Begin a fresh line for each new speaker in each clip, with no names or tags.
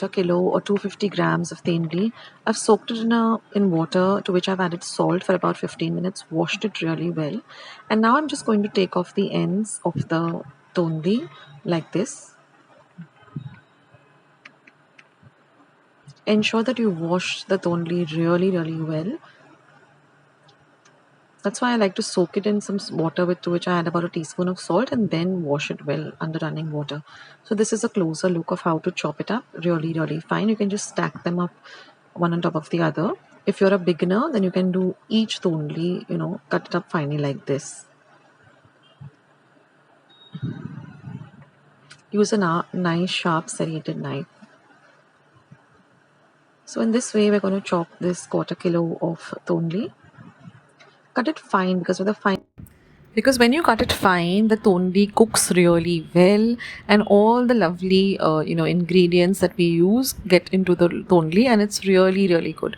A kilo or 250 grams of tendli. I've soaked it in water, to which I've added salt for about 15 minutes, washed it really well. And now I'm just going to take off the ends of the tondli like this. Ensure that you wash the tondli really well. That's why I like to soak it in some water, to which I add about a teaspoon of salt, and then wash it well under running water. So this is a closer look of how to chop it up really fine. You can just stack them up one on top of the other. If you're a beginner, then you can do each tondli, cut it up finely like this. Use a nice sharp serrated knife. So in this way, we're going to chop this quarter kilo of tondli. Cut it fine, because when you cut it fine, the tondli cooks really well, and all the lovely ingredients that we use get into the tondli, and it's really good.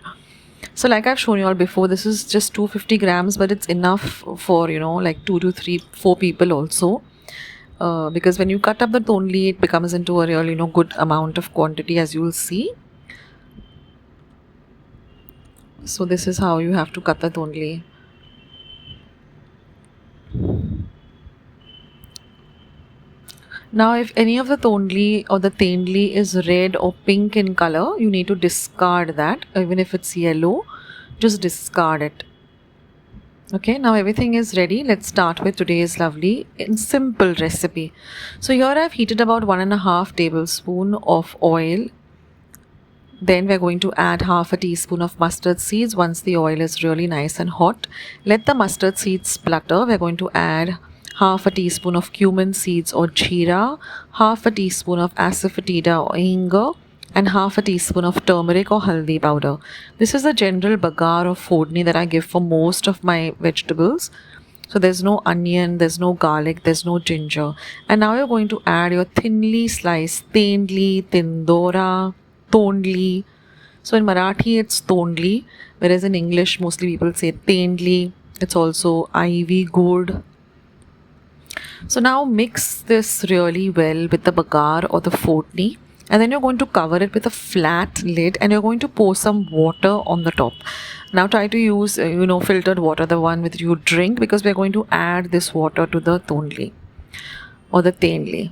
So like I've shown you all before, this is just 250 grams, but it's enough for like 2 to 3 4 people also, because when you cut up the tondli, it becomes into a real good amount of quantity, as you will see. So this is how you have to cut the tondli. Now, if any of the tondli or the tendli is red or pink in color, you need to discard that. Even if it's yellow, just discard it. Okay, now everything is ready. Let's start with today's lovely and simple recipe. So here I've heated about 1.5 tablespoon of oil. Then we're going to add half a teaspoon of mustard seeds. Once the oil is really nice and hot, let the mustard seeds splutter. We're going to add half a teaspoon of cumin seeds or jeera, half a teaspoon of asafoetida or hing, and half a teaspoon of turmeric or haldi powder. This is the general bagar or fodni that I give for most of my vegetables. So there's no onion, there's no garlic, there's no ginger. And now you're going to add your thinly sliced tendli, tindora, tondli. So in Marathi it's tondli, whereas in English mostly people say tendli. It's also ivy gourd. So now mix this really well with the bagar or the fodni, and then you're going to cover it with a flat lid, and you're going to pour some water on the top. Now try to use filtered water, the one which you drink, because we're going to add this water to the tondli or the tendli.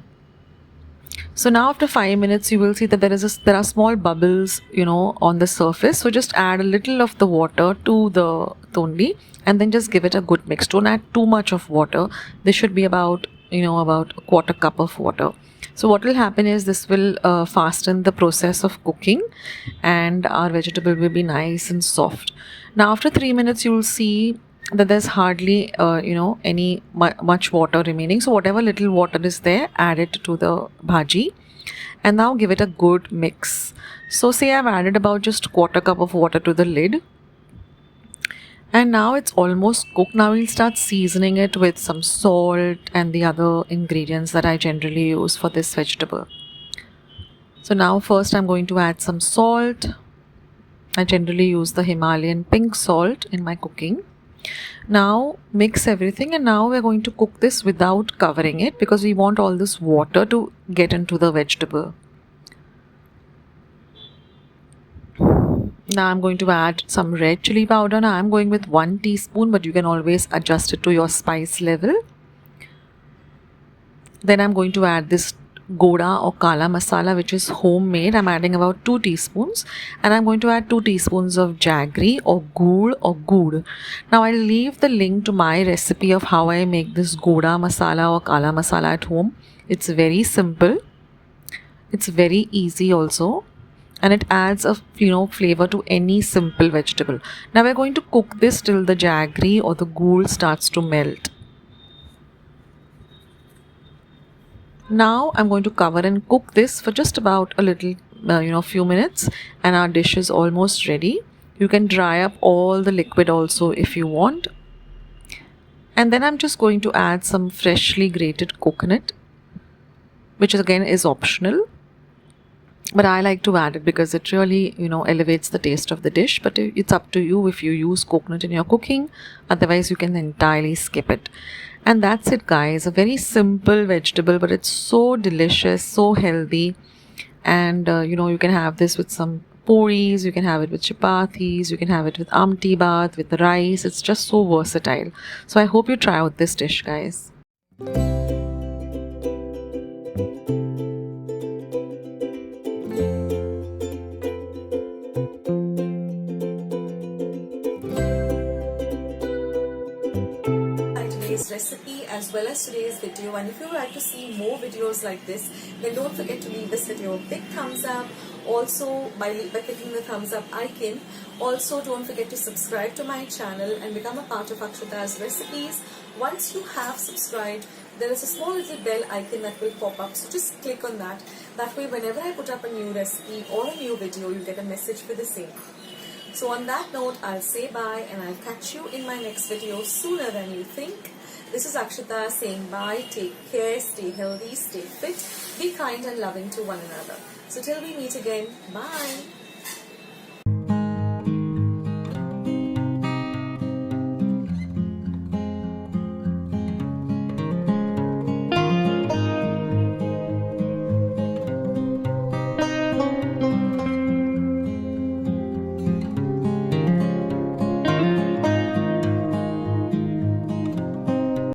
So now after 5 minutes, you will see that there are small bubbles, on the surface. So just add a little of the water to the tondli, and then just give it a good mix. Don't add too much of water. This should be about a quarter cup of water. So what will happen is this will fasten the process of cooking, and our vegetable will be nice and soft. Now after 3 minutes, you will see that there's hardly any much water remaining. So whatever little water is there, add it to the bhaji, and now give it a good mix. So say I've added about just quarter cup of water to the lid, and now it's almost cooked. Now we'll start seasoning it with some salt and the other ingredients that I generally use for this vegetable. So now first I'm going to add some salt. I generally use the Himalayan pink salt in my cooking. Now mix everything, and now we're going to cook this without covering it, because we want all this water to get into the vegetable. Now I'm going to add some red chilli powder. Now I'm going with 1 teaspoon, but you can always adjust it to your spice level. Then I'm going to add this goda or kala masala, which is homemade. I'm adding about 2 teaspoons, and I'm going to add 2 teaspoons of jaggery or gourd. Now I'll leave the link to my recipe of how I make this goda masala or kala masala at home. It's very simple. It's very easy also, and it adds a flavor to any simple vegetable. Now we're going to cook this till the jaggery or the gourd starts to melt. Now I'm going to cover and cook this for just about a little few minutes, and our dish is almost ready. You can dry up all the liquid also if you want. And then I'm just going to add some freshly grated coconut, which again is optional. but I like to add it because it really, elevates the taste of the dish. But it's up to you if you use coconut in your cooking. Otherwise, you can entirely skip it. And that's it, guys. A very simple vegetable, but it's so delicious, so healthy. And you can have this with some puris, you can have it with chapatis, you can have it with amti bath, with rice. It's just so versatile. So I hope you try out this dish, guys. Today's recipe as well as today's video, and if you would like to see more videos like this, then don't forget to leave this video a big thumbs up. Also, by clicking the thumbs up icon. Also, don't forget to subscribe to my channel and become a part of Akshata's recipes. Once you have subscribed, there is a small little bell icon that will pop up, so just click on that. That way, whenever I put up a new recipe or a new video, you get a message for the same. So on that note, I'll say bye and I'll catch you in my next video sooner than you think. This is Akshata saying bye, take care, stay healthy, stay fit, be kind and loving to one another. So till we meet again, bye.